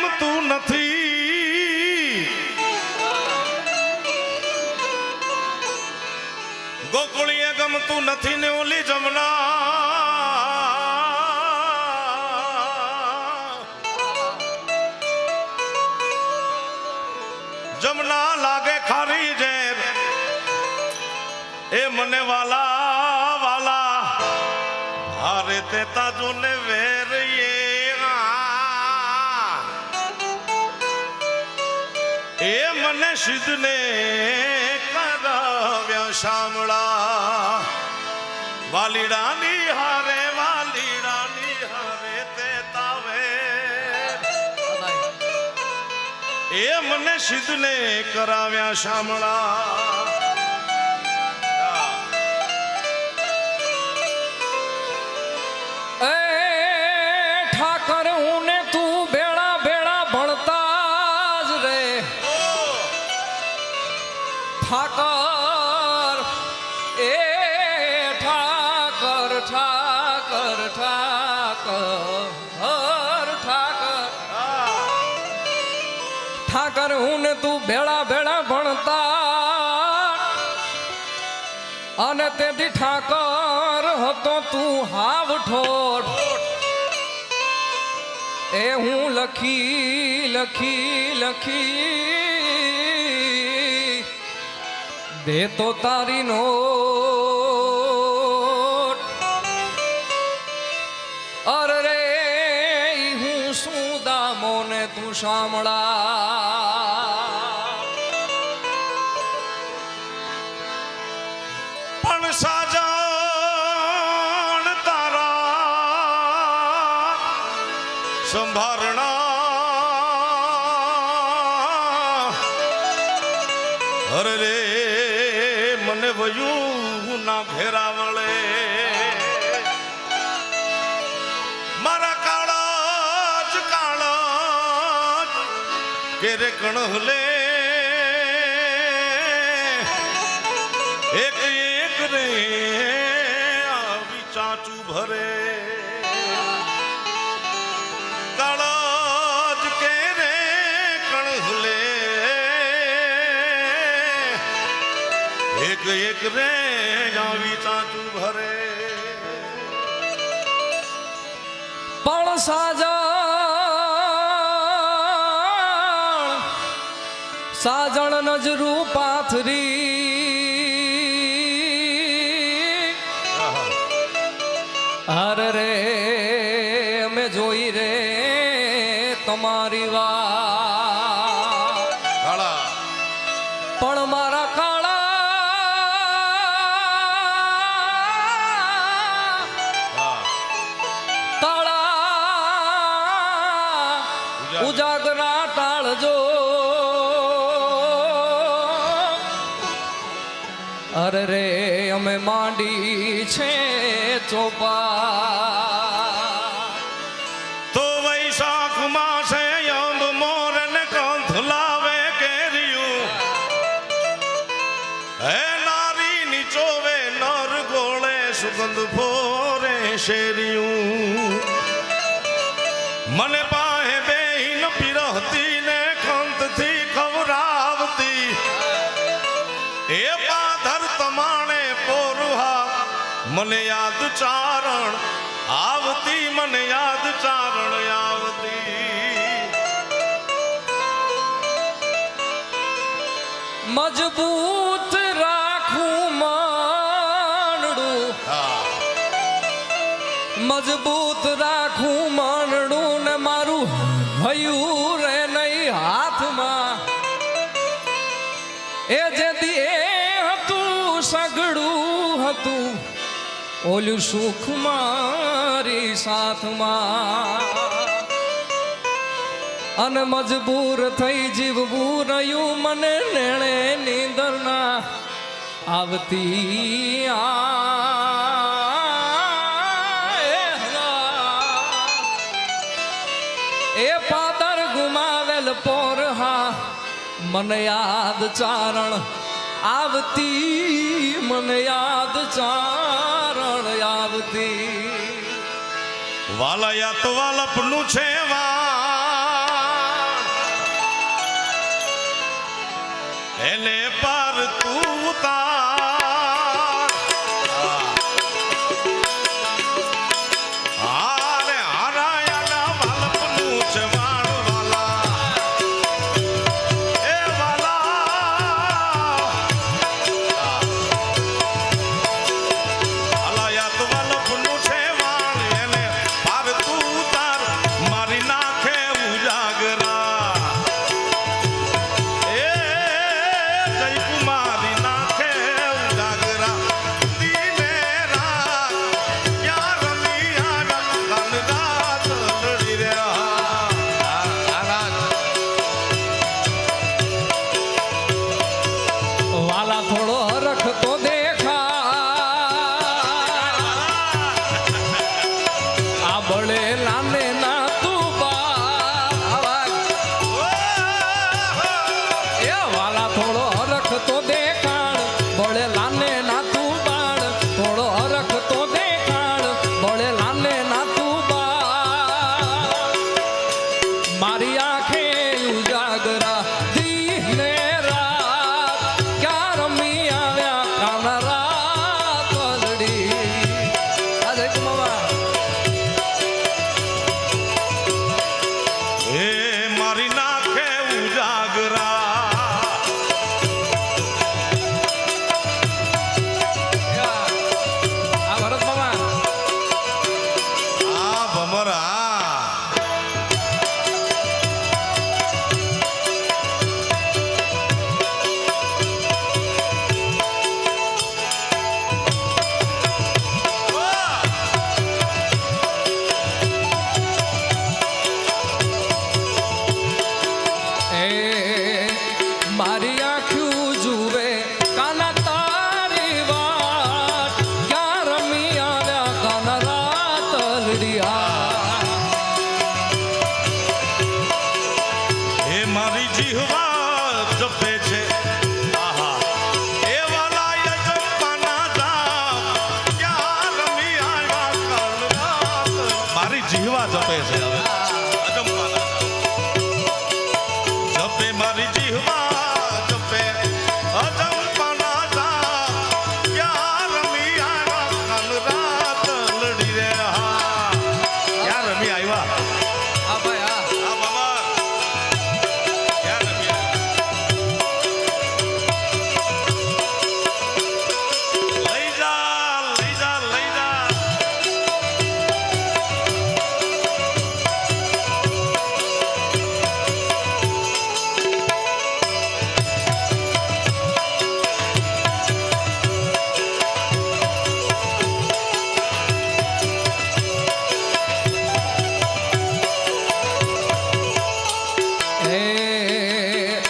ગમતું નથી, ગોકુળીએ ગમતું નથી ને ઓલી જમના જમના લાગે ખારી ઝેર એ મને વાલા વાલા હારે તે તાજો ને વેર એ મને સિદ્ધને કરાવ્યા શામળા વાલીડાની હારે તે તાવે એ મને સિદ્ધને કરાવ્યા શામળા ઠાકર એ ઠાકર ઠાકર ઠાકર ઠાકર ઠાકર હું ને તું ભેળા ભેળા ભણતા અને તેથી ઠાકર હતો તું હાવ ઠોઠ એ હું લખી લખી લખી દે તો તારી નોટ અરે રે હું શું દામો ને તું શામળા પણ સાજણ તારા સંભારણા અરે રે મને વયું ના ઘેરા વળે મારા કાળા કેરે કણહલે એક એક રે આવી ચાચું ભરે કાળા કેરે કણહલે એક એક રે આવી ચાચું ભરે પણ સાજણ નજરું પાથરી હર રે અમે જોઈ રે તમારી વાત પણ મારા ઉજાગરા ટાળજો અરે રે અમે માંડી છે ચોપા તો વૈશાખ માસે અંબ મોર ને કંથ લાવે કેરિયું હે નારી નીચોવે નર ગોળે સુગંધ ફોરે શેરિયું મને પાહે બેહીન પીરહતી ને ખંતથી ખવરાવતી એ પાધર તમાણે પોરુહા મને યાદ ચારણ આવતી મને યાદ ચારણ આવતી મજબૂત રાખું માનડું મજબૂત રાખું માનડું ને મારું હયું રે નહીં હાથમાં એ જેથી એ હતું સગડું હતું ઓલું સુખ મારી સાથમાં અને મજબૂર થઈ જીવવું રહ્યું મને નેણે નીંદર ના આવતી એ પાદર ગુમાવેલ પોરહા મને યાદ ચારણ આવતી મને યાદ ચારણ આવતી વાલા યા તો વાલપનું છે વા એને પર તું તાર હારે હારાયાના વાલપનું છે વાળ વાલા એ વાલા હલાયા તો વાલપનું છે વાળ એને પર તું તાર મારી નાખે ઉજાગરા એ જય કુમારી નાખે ઉજાગરા દીને રાત ક્યાં રમી આરા કાલ રાત લડી રહ્યા વાલા થોડો હરખ તો દેખા આ બળે લાને ના તું બા એ વાલા થોડો હરખ તો દેખાણ બળે લાને ના તું બાણ થોડો હરખ તો દેખાણ બળે લાને ના તું બા મારી આંખે ઉજાગરા દીને રાત ક્યાં રમી આવ્યા કાન રાત વલડી આજે કુમાવા એ મારી નાખે ઉજાગરા આ ભરત મામા આ ભમરા એ મારી આંખ્યું જુએ કાના તારી વાત ક્યાં રમી આવ્યા કાન રાત લડિયા એ મારી જીહવા જપે છે આહા એ વાલા યજમાના જાપ ક્યાં રમી આવ્યા કાલ રાત મારી જીહવા જપે છે હવે અજંપાના જાપ. જપે મારી જીહવા જપે અજંપાના જાપ ક્યાં રમી આવ્યા કાલ રાત લડી રહ્યા ક્યાં રમી આવ્યા આ ભાઈ આ આ બાબા ક્યાં રમી આવ્યા? લઈ જા લઈ જા લઈ જા હે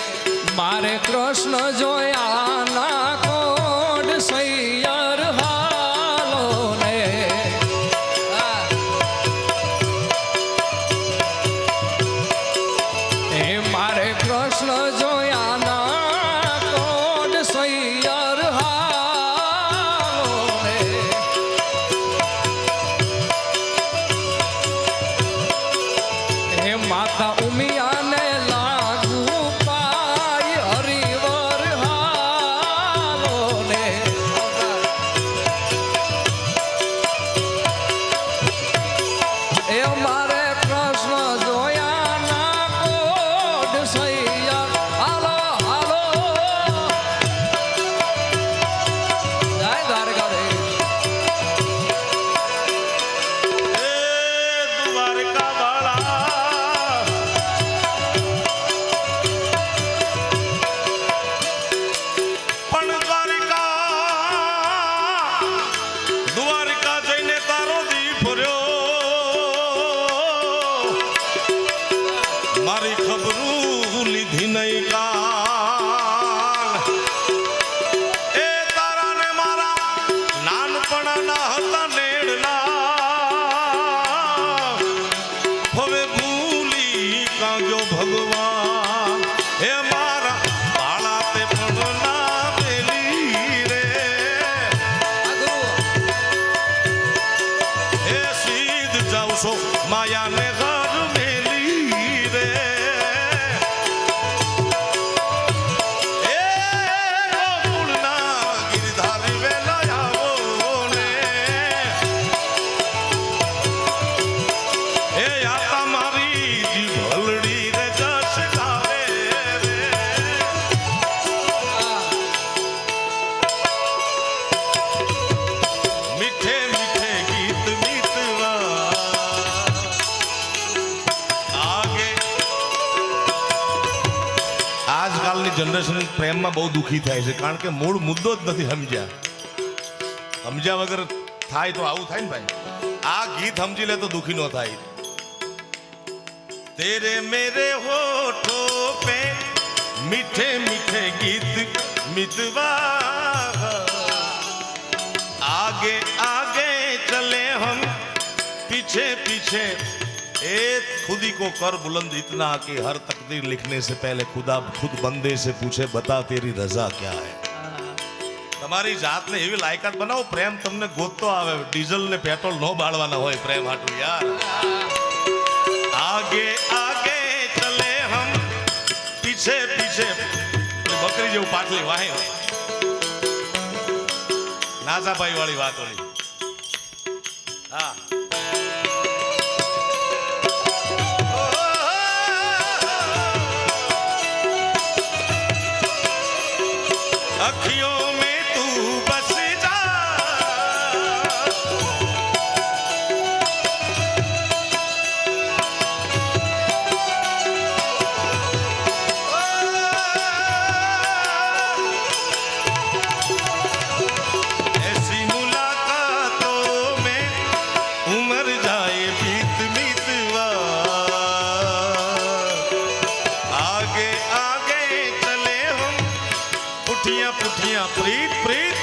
મારે કૃષ્ણ જોયા ના કોડ સૈયર હાલો ને હે મારે કૃષ્ણ જોયા ના કોડ સૈયર હાલો ને હે માતા ઉમિયાને લાગુ પાય હરિવર હાલો ને એ મારે કૃષ્ણ જોયા ના કોડ સૈયર હાલો હાલો જય દ્વારકાધીશ એ દ્વારકા વાળા પણ દ્વારકા જઈને તારો દી ફર્યો મારી ખબરું લીધી નહીં કાલ એ તારા ને મારા નાનપણના હતા નેડલા હવે ભૂલી કાંગ્યો ભગવાન હે મારા બાળા તે પણ ના પેલી રે આ ગુરુ હે સીધ જાઉં છો માયાને ઘર મેલી રે એ જનરેશન પ્રેમમાં બહુ દુઃખી થાય છે કારણ કે મૂળ મુદ્દો જ નથી સમજ્યા. સમજ્યા વગર થાય તો આવું થાય ને ભાઈ. આ ગીત સમજી લે તો દુઃખી ન થાય. तेरे मेरे होठों पे मीठे मीठे गीत मितवा आगे आगे चले हम पीछे पीछे ए खुदी को कर बुलंद इतना कि हर तकदीर लिखने से पहले खुदा खुद बंदे से पूछे बता तेरी रजा क्या है. તમારી જાતને એવી લાયકાત બનાવો પ્રેમ તમને ગોતતો આવે. ડીઝલ ને પેટ્રોલ નો બાળવાના હોય પ્રેમ હાટું યાર. आगे आगे चले हम पीछे पीछे बकरी જેવું પાટલી વાહે નાસાભાઈ વાળી વાત ઓલી. હા अखियों में तू बस जा ऐसी मुलाकातों में उमर जाए बीत बीतवा आगे आगे चले हम पुठिया पुठिया प्रीत प्रीत